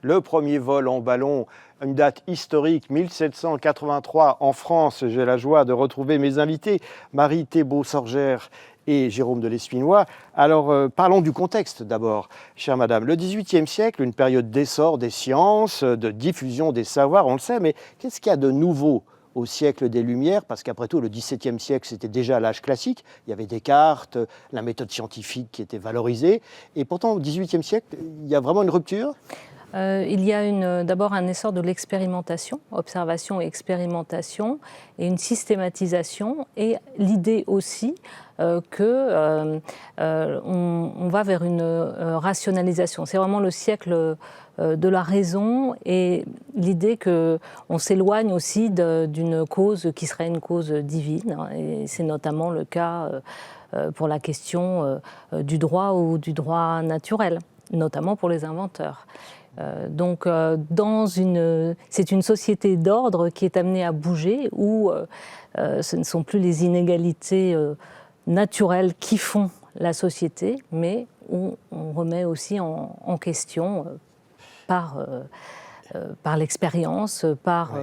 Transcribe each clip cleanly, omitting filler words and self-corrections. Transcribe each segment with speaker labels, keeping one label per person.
Speaker 1: le premier vol en ballon, une date historique, 1783 en France. J'ai la joie de retrouver mes invités, Marie Thébault-Sorgère et Jérôme de Lespinois. Alors, parlons du contexte d'abord, chère madame. Le XVIIIe siècle, une période d'essor des sciences, de diffusion des savoirs, on le sait, mais qu'est-ce qu'il y a de nouveau au siècle des Lumières? Parce qu'après tout, le XVIIe siècle, c'était déjà l'âge classique. Il y avait Descartes, la méthode scientifique qui était valorisée. Et pourtant, au XVIIIe siècle, il y a vraiment une rupture?
Speaker 2: Il y a d'abord un essor de l'expérimentation, observation et expérimentation, et une systématisation, et l'idée aussi qu'on va vers une rationalisation. C'est vraiment le siècle de la raison et l'idée qu'on s'éloigne aussi d'une cause qui serait une cause divine, et c'est notamment le cas pour la question du droit ou du droit naturel, notamment pour les inventeurs. Donc, c'est une société d'ordre qui est amenée à bouger, où ce ne sont plus les inégalités naturelles qui font la société, mais où on remet aussi en question par l'expérience, par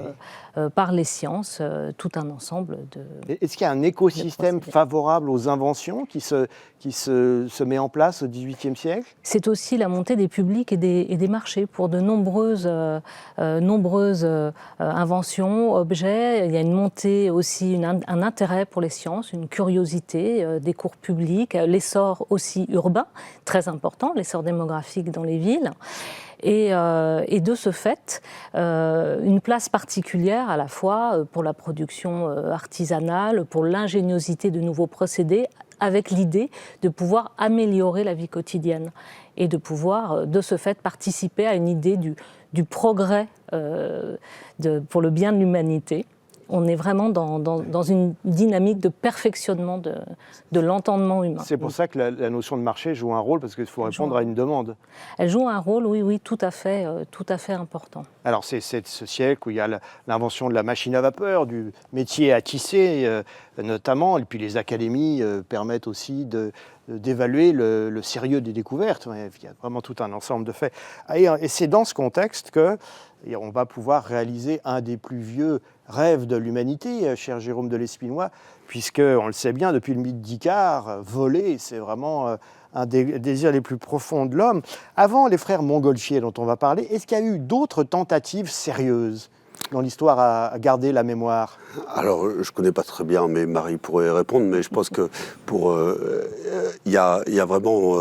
Speaker 2: les sciences, tout un ensemble de...
Speaker 1: Est-ce qu'il y a un écosystème favorable aux inventions qui se met en place au XVIIIe siècle? C'est
Speaker 2: aussi la montée des publics et des marchés pour de nombreuses inventions, objets. Il y a une montée aussi, un intérêt pour les sciences, une curiosité des cours publics, l'essor aussi urbain, très important, l'essor démographique dans les villes. Et de ce fait, une place particulière à la fois pour la production artisanale, pour l'ingéniosité de nouveaux procédés, avec l'idée de pouvoir améliorer la vie quotidienne et de pouvoir, de ce fait, participer à une idée du progrès pour le bien de l'humanité. On est vraiment dans une dynamique de perfectionnement de l'entendement humain.
Speaker 1: C'est pour ça que la notion de marché joue un rôle, parce qu'il faut répondre à une demande.
Speaker 2: Elle joue un rôle, oui, tout à fait important.
Speaker 1: Alors c'est ce siècle où il y a l'invention de la machine à vapeur, du métier à tisser notamment, et puis les académies permettent aussi d'évaluer le sérieux des découvertes. Il y a vraiment tout un ensemble de faits. Et c'est dans ce contexte qu'on va pouvoir réaliser un des plus vieux rêves de l'humanité, cher Jérôme de Lespinois, puisque, on le sait bien, depuis le mythe d'Icare, voler, c'est vraiment un des désirs les plus profonds de l'homme. Avant les frères Montgolfier dont on va parler, est-ce qu'il y a eu d'autres tentatives sérieuses dans l'histoire à garder la mémoire?
Speaker 3: Alors, je ne connais pas très bien, mais Marie pourrait répondre, mais je pense que il y a vraiment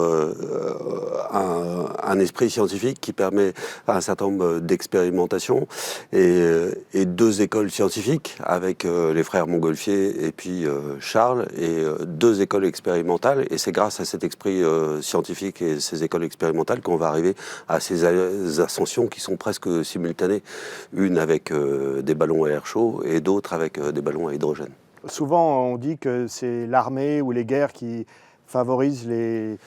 Speaker 3: un esprit scientifique qui permet un certain nombre d'expérimentations et deux écoles scientifiques avec les frères Montgolfier et puis Charles, et deux écoles expérimentales, et c'est grâce à cet esprit scientifique et ces écoles expérimentales qu'on va arriver à ces ascensions qui sont presque simultanées, une avec des ballons à air chaud et d'autres avec des ballons à hydrogène.
Speaker 1: Souvent, on dit que c'est l'armée ou les guerres qui favorisent les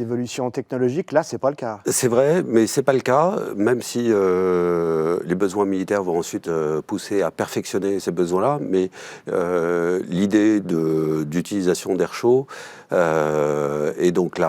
Speaker 1: évolutions technologiques. Là, ce n'est pas le cas.
Speaker 3: C'est vrai, mais ce n'est pas le cas, même si les besoins militaires vont ensuite pousser à perfectionner ces besoins-là. Mais l'idée d'utilisation d'air chaud et donc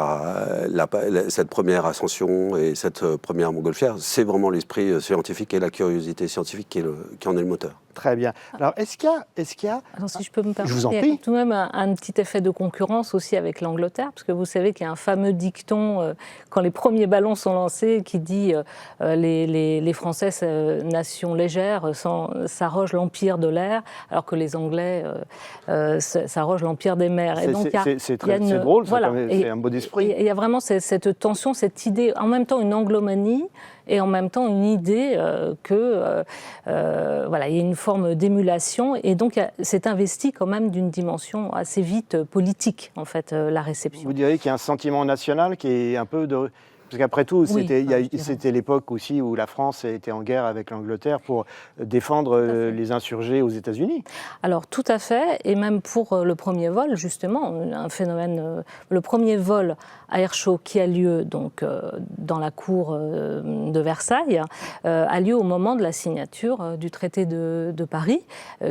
Speaker 3: cette première ascension et cette première montgolfière, c'est vraiment l'esprit scientifique et la curiosité scientifique qui en est le moteur.
Speaker 1: Très bien. Alors, est-ce qu'il y a...
Speaker 2: Alors, si je peux me permettre,
Speaker 1: je vous en prie.
Speaker 2: Il y a tout de même un petit effet de concurrence aussi avec l'Angleterre, parce que vous savez qu'il y a un fameux dicton, quand les premiers ballons sont lancés, qui dit les Français, nation légère, s'arrogent l'empire de l'air, alors que les Anglais s'arrogent l'empire des mers.
Speaker 1: C'est drôle, voilà, c'est un beau d'esprit.
Speaker 2: Il y a vraiment cette tension, cette idée, en même temps une anglomanie, et en même temps une idée voilà, il y a une forme d'émulation, et donc c'est investi quand même d'une dimension assez vite politique, en fait, la réception.
Speaker 1: Vous diriez qu'il y a un sentiment national qui est un peu de... Parce qu'après tout, c'était l'époque aussi où la France était en guerre avec l'Angleterre pour défendre les insurgés aux États-Unis.
Speaker 2: Alors tout à fait, et même pour le premier vol, justement, un phénomène, le premier vol à air chaud qui a lieu donc, dans la cour de Versailles, a lieu au moment de la signature du traité de Paris,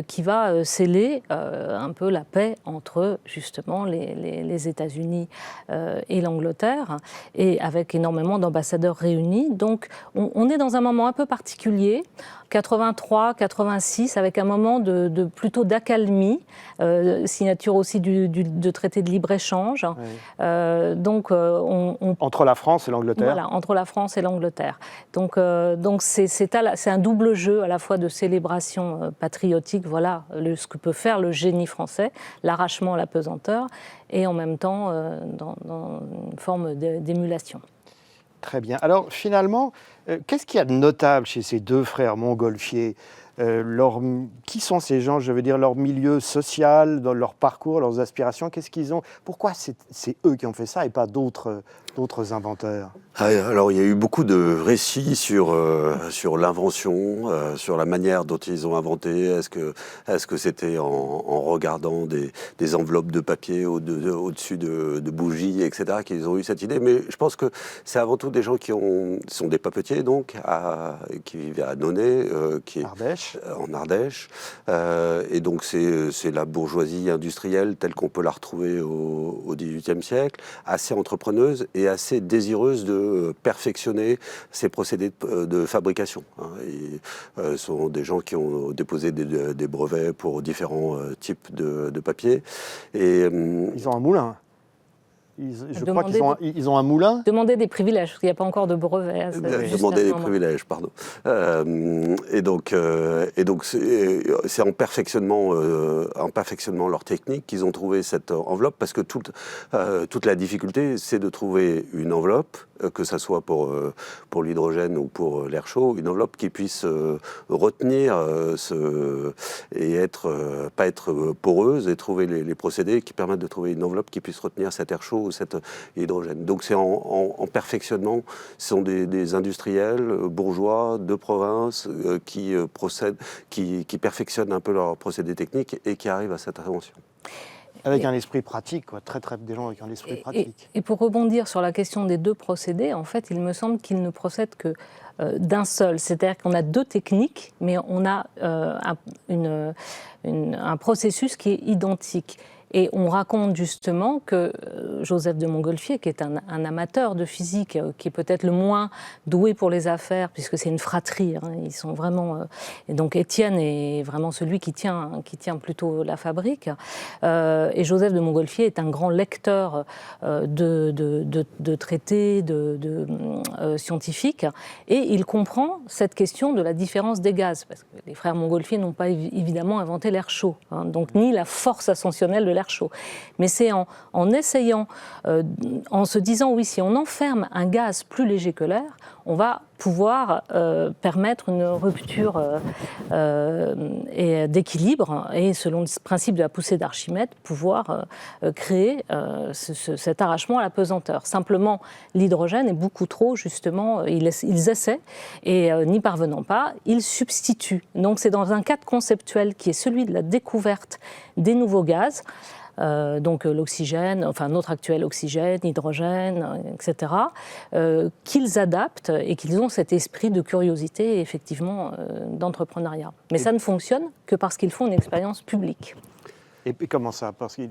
Speaker 2: qui va sceller un peu la paix entre justement les États-Unis et l'Angleterre, et avec énormément énormément d'ambassadeurs réunis. Donc on est dans un moment un peu particulier, 83, 86, avec un moment plutôt d'accalmie, signature aussi de traité de libre-échange.
Speaker 1: Oui.
Speaker 2: Entre
Speaker 1: la France et l'Angleterre.
Speaker 2: Voilà, entre la France et l'Angleterre. Donc c'est un double jeu à la fois de célébration patriotique, voilà ce que peut faire le génie français, l'arrachement à la pesanteur, et en même temps dans une forme d'émulation.
Speaker 1: Très bien. Alors finalement, qu'est-ce qu'il y a de notable chez ces deux frères Montgolfier ? Qui sont ces gens, je veux dire, leur milieu social, dans leur parcours, leurs aspirations, qu'est-ce qu'ils ont ? Pourquoi c'est eux qui ont fait ça et pas d'autres inventeurs ?
Speaker 3: Alors il y a eu beaucoup de récits sur l'invention, sur la manière dont ils ont inventé. Est-ce que c'était en regardant des enveloppes de papier au-dessus de bougies, etc., qu'ils ont eu cette idée. Mais je pense que c'est avant tout des gens qui sont des papetiers, donc, qui vivaient à Nonay, en Ardèche. Et donc c'est la bourgeoisie industrielle telle qu'on peut la retrouver au XVIIIe siècle, assez entrepreneuse et assez désireuse de perfectionner ces procédés de fabrication. Ce sont des gens qui ont déposé des brevets pour différents types de papier. Et,
Speaker 1: ils ont un moulin. Je crois qu'ils ont un moulin.
Speaker 2: Demander des privilèges, parce qu'il n'y a pas encore de brevet.
Speaker 3: Demander des privilèges, pardon. Et donc c'est en perfectionnement leur technique qu'ils ont trouvé cette enveloppe, parce que toute la difficulté, c'est de trouver une enveloppe, que ça soit pour l'hydrogène ou pour l'air chaud, une enveloppe qui puisse retenir et pas être poreuse, et trouver les procédés qui permettent de trouver une enveloppe qui puisse retenir cet air chaud ou cet hydrogène. Donc c'est en perfectionnement. Ce sont des industriels bourgeois de province qui perfectionnent un peu leurs procédés techniques et qui arrivent à cette invention.
Speaker 1: Avec un esprit pratique, quoi. Des gens avec un esprit pratique.
Speaker 2: Et pour rebondir sur la question des deux procédés, en fait, il me semble qu'ils ne procèdent que d'un seul. C'est-à-dire qu'on a deux techniques, mais on a un processus qui est identique. Et on raconte justement que Joseph de Montgolfier, qui est un amateur de physique, qui est peut-être le moins doué pour les affaires, puisque c'est une fratrie, ils sont vraiment... et donc Étienne est vraiment celui qui tient plutôt la fabrique. Et Joseph de Montgolfier est un grand lecteur de traités, scientifiques, et il comprend cette question de la différence des gaz, parce que les frères Montgolfier n'ont pas évidemment inventé l'air chaud, donc ni la force ascensionnelle de l'air chaud. Mais c'est en essayant, en se disant, oui, si on enferme un gaz plus léger que l'air, on va pouvoir permettre une rupture d'équilibre et, selon le principe de la poussée d'Archimède, pouvoir créer cet arrachement à la pesanteur. Simplement, l'hydrogène est beaucoup trop, justement, ils essaient, et n'y parvenant pas, ils substituent. Donc c'est dans un cadre conceptuel qui est celui de la découverte des nouveaux gaz, donc l'oxygène, enfin notre actuel oxygène, hydrogène, etc., qu'ils adaptent et qu'ils ont cet esprit de curiosité, effectivement, d'entrepreneuriat. Mais ça ne fonctionne que parce qu'ils font une expérience publique.
Speaker 1: Et comment ça ? Parce que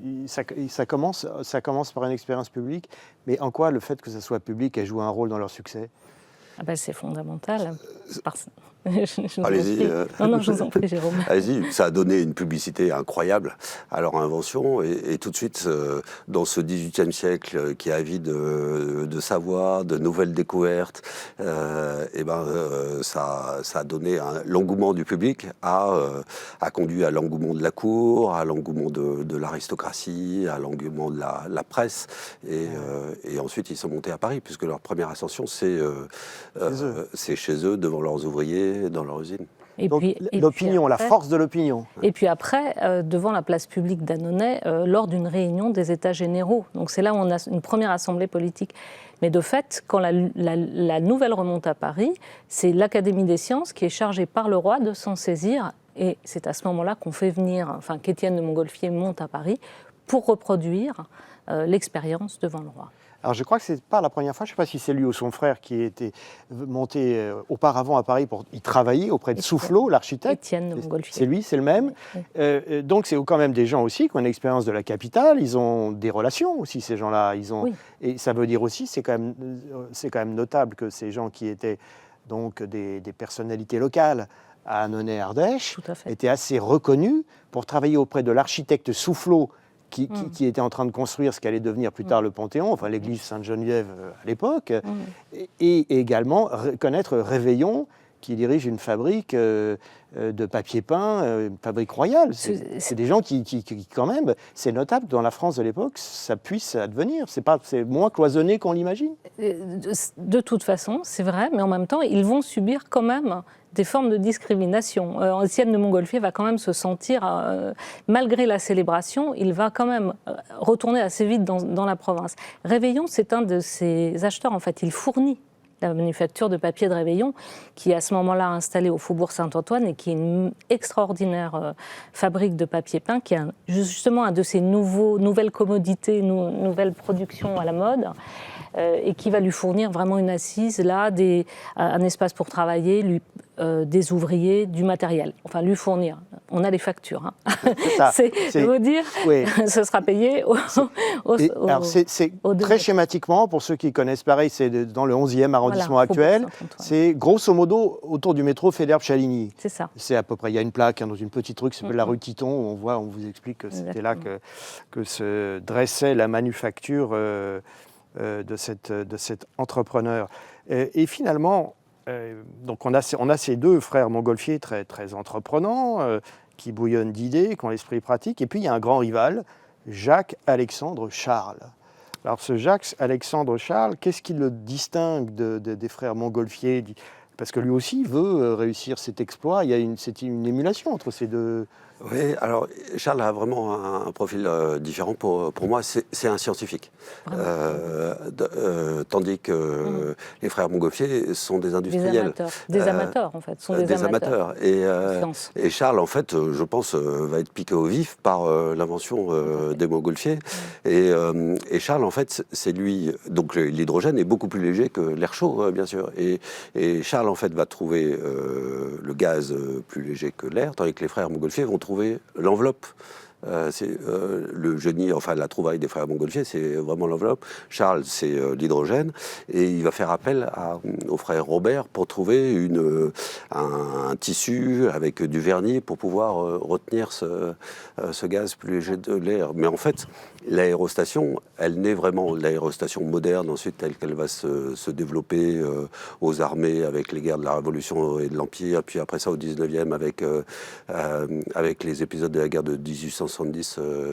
Speaker 1: ça commence par une expérience publique, mais en quoi le fait que ça soit public a joué un rôle dans leur succès ?
Speaker 2: C'est fondamental.
Speaker 3: Allez-y.
Speaker 2: Non, je vous en prie, Jérôme.
Speaker 3: Allez-y, ça a donné une publicité incroyable à leur invention, et tout de suite, dans ce XVIIIe siècle qui est avide de savoir, de nouvelles découvertes, ça a donné l'engouement du public, a conduit à l'engouement de la cour, à l'engouement de l'aristocratie, à l'engouement de la presse, et ensuite ils sont montés à Paris, puisque leur première ascension, c'est chez eux, devant leurs ouvriers, dans leur usine.
Speaker 1: L'opinion, la force de l'opinion.
Speaker 2: Et puis après, devant la place publique d'Annonay, lors d'une réunion des États généraux. Donc c'est là où on a une première assemblée politique. Mais de fait, quand la nouvelle remonte à Paris, c'est l'Académie des sciences qui est chargée par le roi de s'en saisir. Et c'est à ce moment-là qu'on fait venir, qu'Étienne de Montgolfier monte à Paris pour reproduire l'expérience devant le roi.
Speaker 1: Alors je crois que c'est pas la première fois, je ne sais pas si c'est lui ou son frère qui était monté auparavant à Paris pour y travailler auprès de Soufflot, l'architecte.
Speaker 2: Étienne de Montgolfier.
Speaker 1: C'est lui, c'est le même. Donc c'est quand même des gens aussi qui ont une expérience de la capitale, ils ont des relations aussi ces gens-là. Et ça veut dire aussi, c'est quand même notable que ces gens qui étaient donc des personnalités locales à Annonay-Ardèche étaient assez reconnus pour travailler auprès de l'architecte Soufflot qui était en train de construire ce qu'allait devenir plus tard le Panthéon, enfin l'église Sainte-Geneviève à l'époque, et également connaître Réveillon, qui dirige une fabrique de papier peint, une fabrique royale. C'est des gens qui, quand même, c'est notable dans la France de l'époque, ça puisse advenir. C'est moins cloisonné qu'on l'imagine.
Speaker 2: De toute façon, c'est vrai, mais en même temps, ils vont subir quand même des formes de discrimination. Étienne de Montgolfier va quand même se sentir, malgré la célébration, il va quand même retourner assez vite dans la province. Réveillon, c'est un de ses acheteurs, en fait, il fournit la manufacture de papier de Réveillon, qui est à ce moment-là installée au Faubourg Saint-Antoine et qui est une extraordinaire fabrique de papier peint, qui est justement un de ces nouvelles commodités, nouvelles productions à la mode, et qui va lui fournir vraiment une assise, là, un espace pour travailler, des ouvriers, du matériel. Enfin, lui fournir. On a les factures. C'est vous dire, oui. Ce sera payé
Speaker 1: c'est très schématiquement, pour ceux qui connaissent Paris, c'est dans le 11e arrondissement actuel, c'est grosso modo autour du métro Federbe-Chaligny.
Speaker 2: C'est ça. C'est
Speaker 1: à peu près, il y a une plaque dans une petite rue qui s'appelle la rue Titon, où on vous explique que c'était là que se dressait la manufacture de cet entrepreneur. Et finalement, donc on a ces deux frères Montgolfier très, très entreprenants, qui bouillonnent d'idées, qui ont l'esprit pratique. Et puis il y a un grand rival, Jacques-Alexandre Charles. Alors ce Jacques-Alexandre Charles, qu'est-ce qui le distingue des frères Montgolfier? Parce que lui aussi veut réussir cet exploit. C'est une émulation entre ces deux.
Speaker 3: Oui, alors Charles a vraiment un profil différent. Pour moi, c'est un scientifique. Tandis que les frères Montgolfier sont des industriels.
Speaker 2: Des amateurs, en fait. Sont des amateurs.
Speaker 3: Et Charles, en fait, je pense, va être piqué au vif par l'invention des Montgolfier. Et Charles, en fait, c'est lui... Donc l'hydrogène est beaucoup plus léger que l'air chaud, bien sûr. Et Charles, en fait, va trouver le gaz plus léger que l'air, tandis que les frères Montgolfier vont trouver l'enveloppe. Le génie, enfin la trouvaille des frères Montgolfier, c'est vraiment l'enveloppe. Charles, c'est l'hydrogène, et il va faire appel au frère Robert pour trouver un tissu avec du vernis pour pouvoir retenir ce gaz plus léger de l'air. Mais en fait, l'aérostation, elle naît vraiment, l'aérostation moderne, ensuite telle qu'elle va se développer aux armées avec les guerres de la Révolution et de l'Empire, puis après ça au 19e avec les épisodes de la guerre de 1870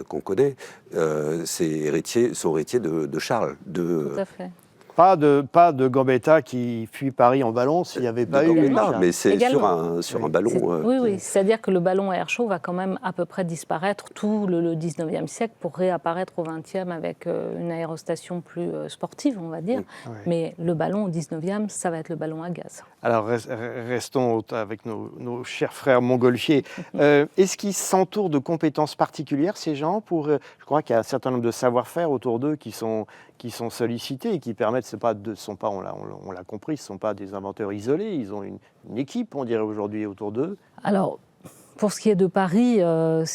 Speaker 3: qu'on connaît, sont héritiers de Charles.
Speaker 2: Tout à fait.
Speaker 1: Pas de Gambetta qui fuit Paris en ballon s'il n'y avait pas eu...
Speaker 3: Non, mais c'est sur un ballon.
Speaker 2: Oui, c'est-à-dire que le ballon à air chaud va quand même à peu près disparaître tout le 19e siècle pour réapparaître au 20e avec une aérostation plus sportive, on va dire. Oui. Mais le ballon au 19e, ça va être le ballon à gaz.
Speaker 1: Alors restons avec nos chers frères Montgolfier. Est-ce qu'ils s'entourent de compétences particulières, ces gens, je crois qu'il y a un certain nombre de savoir-faire autour d'eux qui sont sollicités et qui permettent, on l'a compris, ce ne sont pas des inventeurs isolés, ils ont une équipe, on dirait aujourd'hui, autour d'eux.
Speaker 2: Alors, pour ce qui est de Paris, la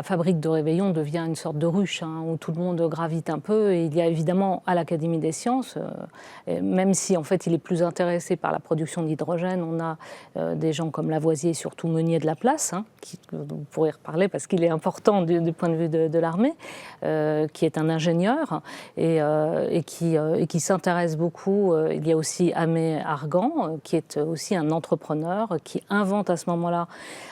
Speaker 2: fabrique de Réveillon devient une sorte de ruche où tout le monde gravite un peu. Et il y a évidemment à l'Académie des sciences, même si en fait il est plus intéressé par la production d'hydrogène, on a des gens comme Lavoisier, surtout Meunier de la Place, vous pourrez reparler parce qu'il est important du point de vue de l'armée, qui est un ingénieur et qui s'intéresse beaucoup. Il y a aussi Aimé Argan, qui est aussi un entrepreneur, qui invente à ce moment-là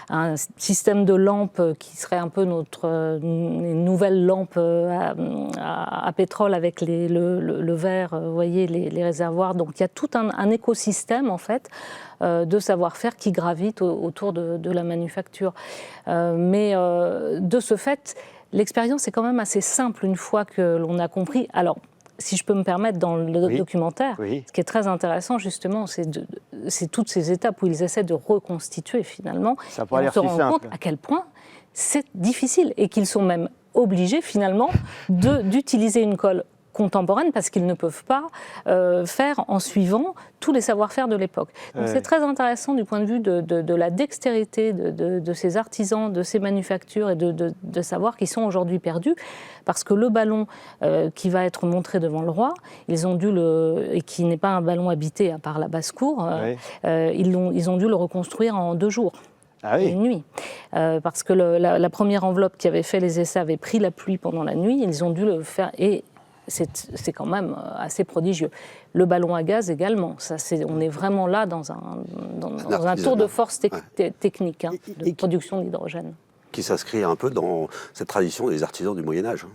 Speaker 2: un système de lampes qui serait un peu une nouvelle lampe à pétrole avec le verre, vous voyez, les réservoirs. Donc il y a tout un écosystème en fait de savoir-faire qui gravite autour de la manufacture. Mais de ce fait, l'expérience est quand même assez simple une fois que l'on a compris. Alors, si je peux me permettre, dans le documentaire, ce qui est très intéressant, justement, c'est toutes ces étapes où ils essaient de reconstituer, finalement.
Speaker 1: Ça pourrait l'air si simple.
Speaker 2: On se rend compte à quel point c'est difficile et qu'ils sont même obligés finalement d'utiliser une colle contemporaine parce qu'ils ne peuvent pas faire en suivant tous les savoir-faire de l'époque. Donc c'est très intéressant du point de vue de la dextérité de ces artisans, de ces manufactures et de savoir qui sont aujourd'hui perdus parce que le ballon qui va être montré devant le roi, ils ont dû et qui n'est pas un ballon habité à part la basse-cour, ils ont dû le reconstruire en 2 jours.
Speaker 1: Ah oui.
Speaker 2: Une nuit. Parce que la première enveloppe qui avait fait les essais avait pris la pluie pendant la nuit, ils ont dû le faire... Et c'est quand même assez prodigieux. Le ballon à gaz également. On est vraiment là dans un tour de force technique de production d'hydrogène.
Speaker 3: Qui s'inscrit un peu dans cette tradition des artisans du Moyen-Âge,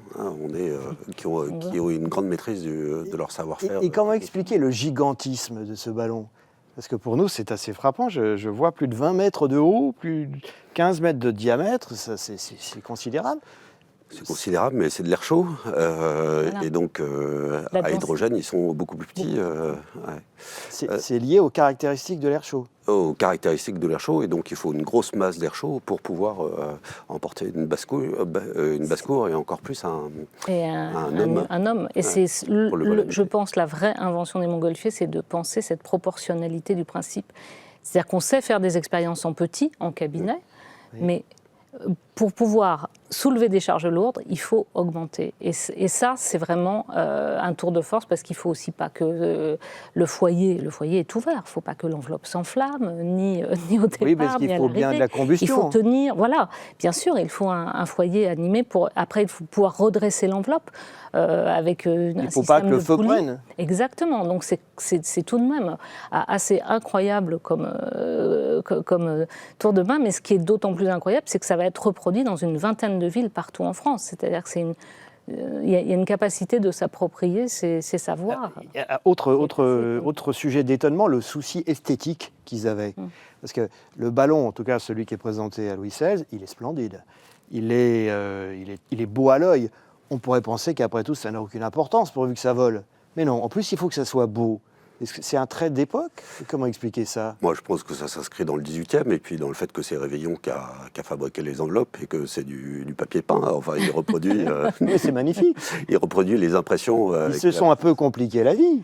Speaker 3: qui ont une grande maîtrise de leur savoir-faire.
Speaker 1: Et comment expliquer le gigantisme de ce ballon ? Parce que pour nous, c'est assez frappant. Je vois plus de 20 mètres de haut, plus de 15 mètres de diamètre. C'est considérable.
Speaker 3: C'est considérable, mais c'est de l'air chaud. Voilà. Et donc, à hydrogène, ils sont beaucoup plus petits.
Speaker 1: C'est lié aux caractéristiques de l'air chaud.
Speaker 3: Aux caractéristiques de l'air chaud. Et donc, il faut une grosse masse d'air chaud pour pouvoir emporter une basse-cour et encore plus un homme.
Speaker 2: Et c'est, je pense, la vraie invention des montgolfiers, c'est de penser cette proportionnalité du principe. C'est-à-dire qu'on sait faire des expériences en petit, en cabinet, mais pour pouvoir soulever des charges lourdes, il faut augmenter. Et ça, c'est vraiment un tour de force parce qu'il ne faut aussi pas que le foyer est ouvert. Il ne faut pas que l'enveloppe s'enflamme, ni au départ.
Speaker 1: Oui, parce qu'il faut bien de la combustion.
Speaker 2: Il faut tenir, voilà. Bien sûr, il faut un foyer animé après, il faut pouvoir redresser l'enveloppe avec un système de poulie. Il ne faut pas que le feu prenne. Exactement. Donc, c'est tout de même assez incroyable comme tour de main. Mais ce qui est d'autant plus incroyable, c'est que ça va être reproduit dans une vingtaine de villes partout en France. C'est-à-dire que il y a une capacité de s'approprier ces savoirs.
Speaker 1: Autre sujet d'étonnement, le souci esthétique qu'ils avaient. Parce que le ballon, en tout cas celui qui est présenté à Louis XVI, il est splendide. Il est beau à l'œil. On pourrait penser qu'après tout, ça n'a aucune importance pourvu que ça vole. Mais non, en plus, il faut que ça soit beau. Est-ce que c'est un trait d'époque ? Comment expliquer ça ?
Speaker 3: Moi, je pense que ça s'inscrit dans le 18e, et puis dans le fait que c'est Réveillon qui a fabriqué les enveloppes, et que c'est du papier peint. Enfin, il reproduit...
Speaker 1: Mais c'est magnifique.
Speaker 3: Il reproduit les impressions...
Speaker 1: Ils se sont un peu compliqués la vie.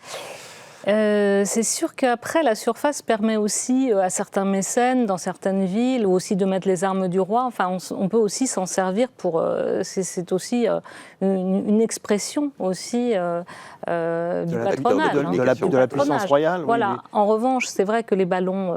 Speaker 2: C'est sûr qu'après, la surface permet aussi à certains mécènes dans certaines villes, ou aussi de mettre les armes du roi. Enfin, on peut aussi s'en servir pour... c'est aussi une expression aussi du patronage.
Speaker 1: De la puissance royale.
Speaker 2: Voilà.
Speaker 1: Oui.
Speaker 2: En revanche, c'est vrai que les ballons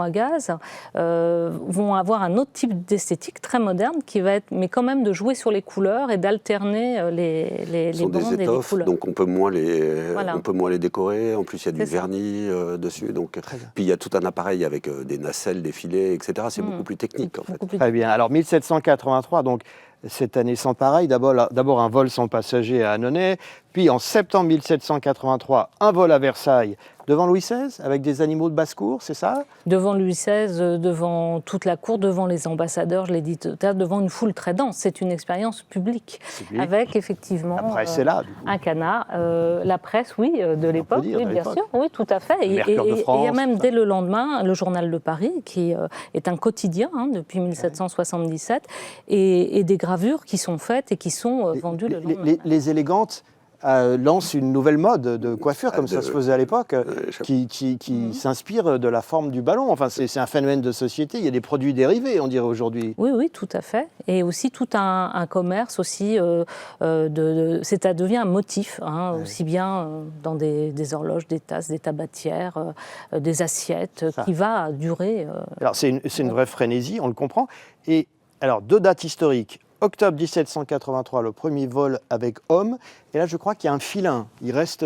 Speaker 2: à gaz vont avoir un autre type d'esthétique très moderne qui va être, mais quand même de jouer sur les couleurs et d'alterner les bandes et les couleurs.
Speaker 3: Donc on peut moins les décorer. En plus, il y a du vernis dessus. Donc, puis il y a tout un appareil avec des nacelles, des filets, etc. C'est beaucoup plus technique, en fait.
Speaker 1: Très bien. Alors, 1783, donc cette année sans pareil. D'abord un vol sans passager à Annonay. Puis en septembre 1783, un vol à Versailles devant Louis XVI, avec des animaux de basse-cour, c'est ça ?
Speaker 2: Devant Louis XVI, devant toute la cour, devant les ambassadeurs, je l'ai dit tout à l'heure, devant une foule très dense. C'est une expérience publique, avec effectivement
Speaker 1: la presse est là,
Speaker 2: un canard. La presse, oui, de l'époque, oui, bien sûr, oui, tout à fait. Et il y a même dès le lendemain le Journal de Paris, qui est un quotidien depuis 1777, et des gravures qui sont faites et qui sont vendues le lendemain.
Speaker 1: Les élégantes lance une nouvelle mode de coiffure, comme ça se faisait à l'époque, qui s'inspire de la forme du ballon. Enfin, c'est un phénomène de société. Il y a des produits dérivés, on dirait aujourd'hui.
Speaker 2: Oui, tout à fait. Et aussi tout un commerce aussi. Ça devient un motif, aussi bien dans des horloges, des tasses, des tabatières, des assiettes, qui va durer.
Speaker 1: Alors, c'est une vraie frénésie, on le comprend. Et alors, 2 dates historiques. Octobre 1783, le premier vol avec homme. Et là, je crois qu'il y a un filin. Il reste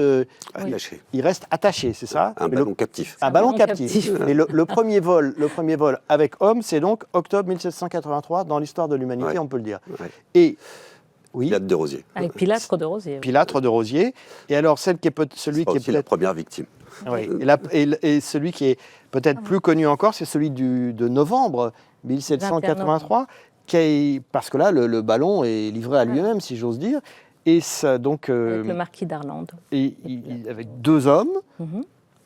Speaker 1: attaché, c'est ça ?
Speaker 3: Un ballon captif.
Speaker 1: Un ballon captif. Et le premier vol avec homme, c'est donc octobre 1783 dans l'histoire de l'humanité, on peut le dire.
Speaker 3: Ouais.
Speaker 1: Et oui.
Speaker 3: Pilâtre de Rosiers.
Speaker 2: Avec Pilâtre de Rosiers.
Speaker 1: Pilâtre de Rosiers. Et alors, celui qui est
Speaker 3: la première victime.
Speaker 1: Oui. Et celui qui est peut-être plus connu encore, c'est celui de novembre 1783. Parce que là, le ballon est livré à lui-même, si j'ose dire. Et ça, donc,
Speaker 2: avec le marquis d'Arlande.
Speaker 1: Avec 2 hommes,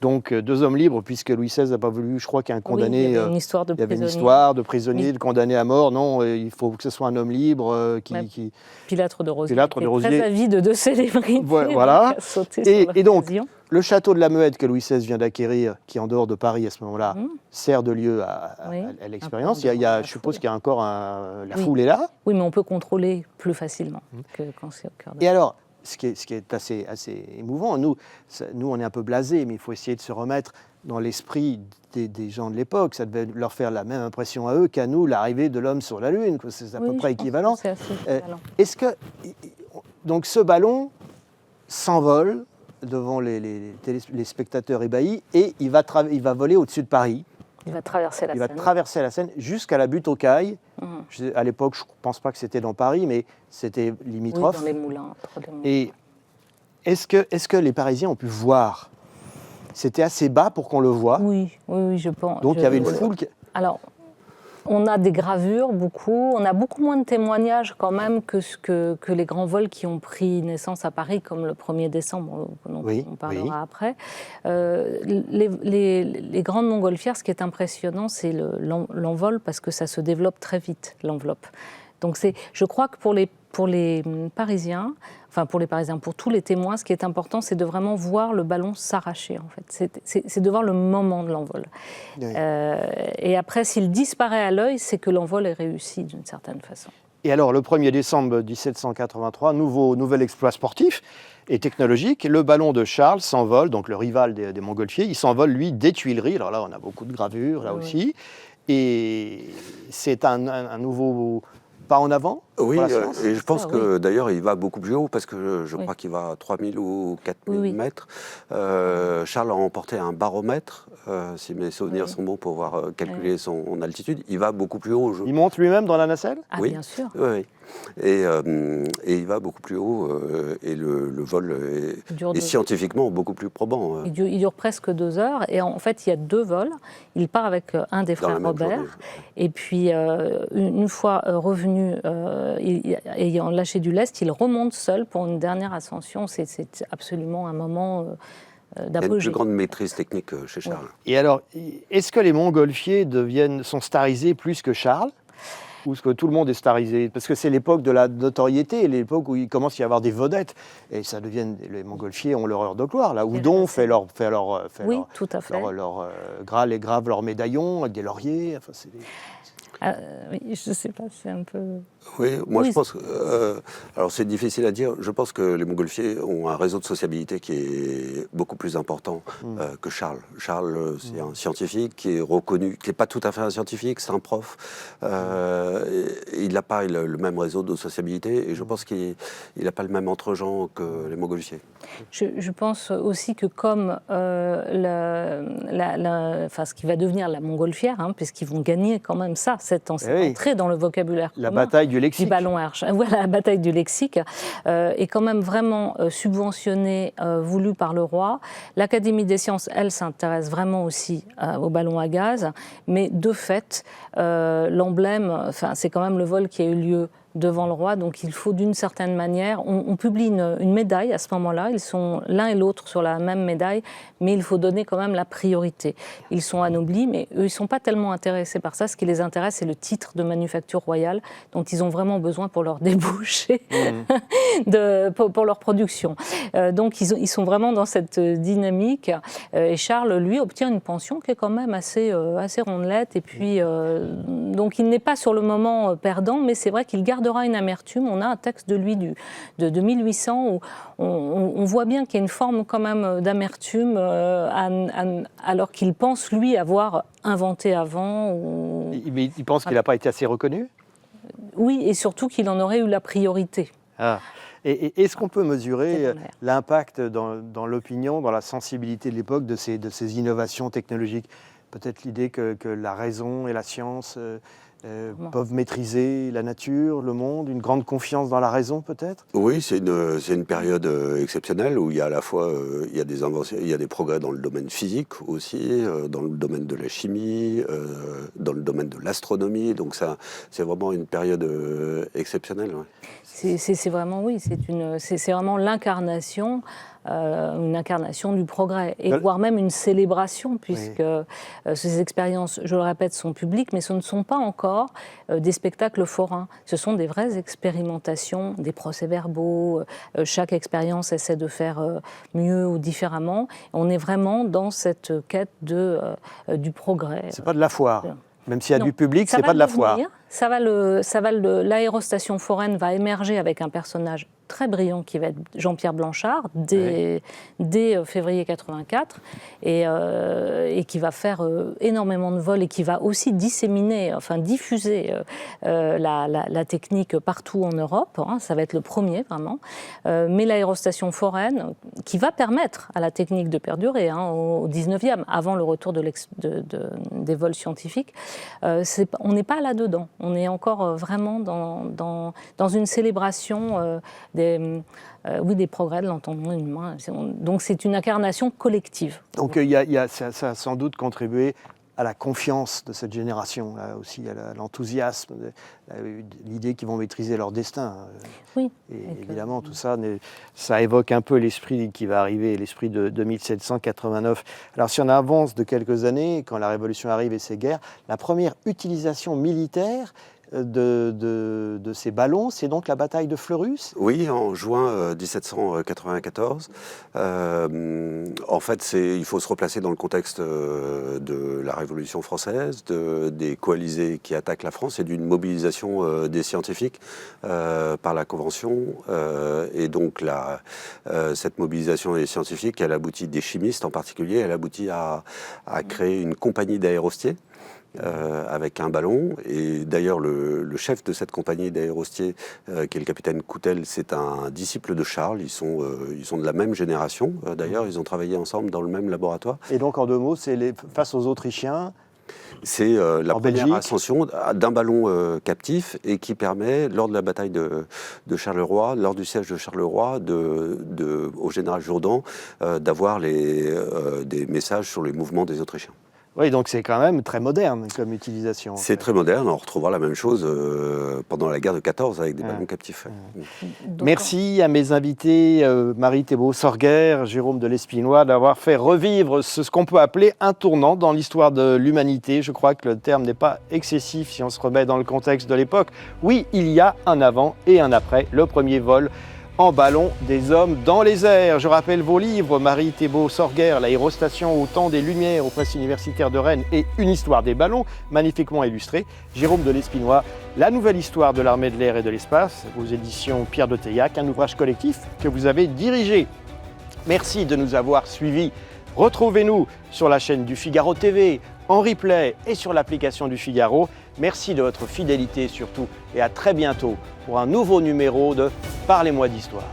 Speaker 1: Donc 2 hommes libres, puisque Louis XVI n'a pas voulu, je crois qu'il y a un condamné.
Speaker 2: Oui, il y avait une histoire de
Speaker 1: il y avait une
Speaker 2: prisonnier.
Speaker 1: histoire de prisonnier,
Speaker 2: Oui.
Speaker 1: de condamné à mort. Non, il faut que ce soit un homme libre
Speaker 2: Ouais.
Speaker 1: qui.
Speaker 2: Pilâtre de Rosier.
Speaker 1: Pilâtre de
Speaker 2: était
Speaker 1: Rosier.
Speaker 2: Très avide de célébrité.
Speaker 1: Voilà.
Speaker 2: Donc a sauté
Speaker 1: Et
Speaker 2: sur
Speaker 1: donc,
Speaker 2: l'occasion.
Speaker 1: le château de la Muette que Louis XVI vient d'acquérir, qui est en dehors de Paris à ce moment-là, sert de lieu
Speaker 2: Oui.
Speaker 1: à l'expérience.
Speaker 2: Un peu
Speaker 1: Je
Speaker 2: la
Speaker 1: suppose
Speaker 2: foule.
Speaker 1: qu'il y a encore la
Speaker 2: Oui.
Speaker 1: foule est là.
Speaker 2: Oui, mais on peut contrôler plus facilement que quand c'est au cœur de...
Speaker 1: Et alors, ce qui est assez émouvant, nous, on est un peu blasés, mais il faut essayer de se remettre dans l'esprit des gens de l'époque. Ça devait leur faire la même impression à eux qu'à nous, l'arrivée de l'homme sur la Lune. C'est à peu
Speaker 2: Oui,
Speaker 1: près
Speaker 2: je pense
Speaker 1: équivalent.
Speaker 2: que c'est assez équivalent.
Speaker 1: Est-ce que donc ce ballon s'envole devant les spectateurs ébahis et il va voler au-dessus de Paris.
Speaker 2: Il va traverser la
Speaker 1: Il va
Speaker 2: Seine.
Speaker 1: traverser la Seine jusqu'à la butte aux Cailles.
Speaker 2: Mhm.
Speaker 1: À l'époque, je ne pense pas que c'était dans Paris, mais c'était
Speaker 2: Oui,
Speaker 1: limitrophe.
Speaker 2: dans les moulins. Entre les moulins.
Speaker 1: Et est-ce que les Parisiens ont pu voir? C'était assez bas pour qu'on le voie.
Speaker 2: Oui, je pense.
Speaker 1: Donc il y avait une foule.
Speaker 2: Alors, on a des gravures, beaucoup. On a beaucoup moins de témoignages quand même que les grands vols qui ont pris naissance à Paris, comme le 1er décembre, dont on parlera après. Les grandes montgolfières, ce qui est impressionnant, c'est l'envol, parce que ça se développe très vite, l'enveloppe. Donc je crois que pour les Parisiens, pour tous les témoins, ce qui est important, c'est de vraiment voir le ballon s'arracher, en fait. C'est de voir le moment de l'envol. Oui. Et après, s'il disparaît à l'œil, c'est que l'envol est réussi d'une certaine façon.
Speaker 1: Et alors, le 1er décembre 1783, nouvel exploit sportif et technologique, le ballon de Charles s'envole, donc le rival des montgolfiers, il s'envole, lui, des Tuileries. Alors là, on a beaucoup de gravures, là aussi. Et c'est un nouveau pas en avant.
Speaker 3: Oui,
Speaker 1: pour la science.
Speaker 3: et je pense que d'ailleurs il va beaucoup plus haut parce que je crois qu'il va à 3000 ou 4000 mètres. Charles a emporté un baromètre, si mes souvenirs sont bons pour pouvoir calculer son altitude. Il va beaucoup plus haut.
Speaker 1: Il monte lui-même dans la nacelle?
Speaker 3: Oui,
Speaker 2: bien sûr.
Speaker 3: Oui. Et il va beaucoup plus haut et le vol est scientifiquement beaucoup plus probant.
Speaker 2: Il dure presque 2 heures et en fait il y a 2 vols. Il part avec un des frères Robert et puis une fois revenu, ayant lâché du lest, il remonte seul pour une dernière ascension. C'est absolument un moment d'apogée.
Speaker 3: Il y a une plus grande maîtrise technique chez Charles.
Speaker 1: Et alors, est-ce que les montgolfiers sont starisés plus que Charles? Ou est-ce que tout le monde est starisé? Parce que c'est l'époque de la notoriété, l'époque où il commence à y avoir des vedettes. Et ça devient, les montgolfiers ont leur heure de gloire. Là, Houdon fait leur
Speaker 2: tout à fait.
Speaker 1: Graal et grave leur médaillon avec des lauriers. Enfin,
Speaker 2: oui, je ne sais pas, c'est un peu...
Speaker 3: Oui, je pense que... alors c'est difficile à dire. Je pense que les montgolfiers ont un réseau de sociabilité qui est beaucoup plus important que Charles. Charles, c'est un scientifique qui est reconnu, qui n'est pas tout à fait un scientifique, c'est un prof. Il n'a pas le même réseau de sociabilité et je pense qu'il n'a pas le même entre-gens que les montgolfiers.
Speaker 2: Je pense aussi que comme ce qui va devenir la montgolfière, puisqu'ils vont gagner quand même ça, cette entrée dans le vocabulaire commun,
Speaker 1: bataille du lexique.
Speaker 2: Du ballon Hersch. Voilà, la bataille du lexique est quand même vraiment subventionnée, voulue par le roi. L'Académie des sciences, elle, s'intéresse vraiment aussi au ballon à gaz, mais de fait, l'emblème, c'est quand même le vol qui a eu lieu devant le roi, donc il faut d'une certaine manière, on publie une médaille à ce moment-là, ils sont l'un et l'autre sur la même médaille, mais il faut donner quand même la priorité. Ils sont anoblis, mais eux, ils ne sont pas tellement intéressés par ça. Ce qui les intéresse, c'est le titre de manufacture royale, dont ils ont vraiment besoin pour leur déboucher, pour leur production. Donc ils sont vraiment dans cette dynamique, et Charles, lui, obtient une pension qui est quand même assez rondelette, et puis donc il n'est pas sur le moment perdant, mais c'est vrai qu'il garde une amertume. On a un texte de lui de 1800 où on voit bien qu'il y a une forme quand même d'amertume alors qu'il pense, lui, avoir inventé avant.
Speaker 1: Il pense qu'il n'a pas été assez reconnu?
Speaker 2: Oui, et surtout qu'il en aurait eu la priorité.
Speaker 1: Ah. Et est-ce qu'on peut mesurer l'impact dans l'opinion, dans la sensibilité de l'époque de ces innovations technologiques? Peut-être l'idée que la raison et la science... peuvent maîtriser la nature, le monde, une grande confiance dans la raison peut-être?
Speaker 3: Oui, c'est une période exceptionnelle où il y a à la fois il y a des inventions, il y a des progrès dans le domaine physique aussi, dans le domaine de la chimie, dans le domaine de l'astronomie. Donc c'est vraiment une période exceptionnelle. Ouais.
Speaker 2: C'est vraiment, oui, c'est vraiment l'incarnation une incarnation du progrès, et voire même une célébration, puisque ces expériences, je le répète, sont publiques, mais ce ne sont pas encore des spectacles forains. Ce sont des vraies expérimentations, des procès-verbaux. Chaque expérience essaie de faire mieux ou différemment. On est vraiment dans cette quête du progrès.
Speaker 1: C'est pas de la foire. Même s'il y a du public, c'est pas de la foire.
Speaker 2: L'aérostation foraine va émerger avec un personnage très brillant qui va être Jean-Pierre Blanchard dès février 84 et qui va faire énormément de vols et qui va aussi diffuser la technique partout en Europe. Ça va être le premier vraiment. Mais l'aérostation foraine qui va permettre à la technique de perdurer au 19e, avant le retour des vols scientifiques, on n'est pas là-dedans. On est encore vraiment dans une célébration des progrès de l'entendement humain. Donc c'est une incarnation collective.
Speaker 1: Donc ça a sans doute contribué à la confiance de cette génération, là aussi à l'enthousiasme, l'idée qu'ils vont maîtriser leur destin.
Speaker 2: Oui.
Speaker 1: Et évidemment, tout ça, ça évoque un peu l'esprit qui va arriver, l'esprit de 1789. Alors si on avance de quelques années, quand la Révolution arrive et ces guerres, la première utilisation militaire de ces ballons, c'est donc la bataille de Fleurus?
Speaker 3: Oui, en juin 1794. En fait, il faut se replacer dans le contexte de la Révolution française, des coalisés qui attaquent la France et d'une mobilisation des scientifiques par la Convention. Et donc, cette mobilisation des scientifiques, elle aboutit, des chimistes en particulier, elle aboutit à créer une compagnie d'aérostiers. Avec un ballon, et d'ailleurs le chef de cette compagnie d'aérostiers, qui est le capitaine Coutel, c'est un disciple de Charles. Ils sont de la même génération, d'ailleurs, ils ont travaillé ensemble dans le même laboratoire.
Speaker 1: Et donc en 2 mots, c'est face aux Autrichiens.
Speaker 3: C'est la première
Speaker 1: Belgique.
Speaker 3: ascension d'un ballon captif, et qui permet, lors de la bataille de Charleroi, lors du siège de Charleroi, au général Jourdan, d'avoir des messages sur les mouvements des Autrichiens.
Speaker 1: Oui, donc c'est quand même très moderne comme utilisation.
Speaker 3: C'est très moderne, on retrouvera la même chose pendant la guerre de 14 avec des ballons captifs.
Speaker 1: Merci à mes invités, Marie Thébault-Sorguer, Jérôme de Lespinois, d'avoir fait revivre ce qu'on peut appeler un tournant dans l'histoire de l'humanité. Je crois que le terme n'est pas excessif si on se remet dans le contexte de l'époque. Oui, il y a un avant et un après, le premier vol en ballon des hommes dans les airs. Je rappelle vos livres, Marie Thébault-Sorguer, L'aérostation au temps des Lumières aux presses universitaires de Rennes et Une histoire des ballons, magnifiquement illustré. Jérôme de Lespinois, La nouvelle histoire de l'armée de l'air et de l'espace, aux éditions Pierre de Teillac, un ouvrage collectif que vous avez dirigé. Merci de nous avoir suivis. Retrouvez-nous sur la chaîne du Figaro TV, en replay et sur l'application du Figaro. Merci de votre fidélité surtout et à très bientôt pour un nouveau numéro de Parlez-moi d'histoire.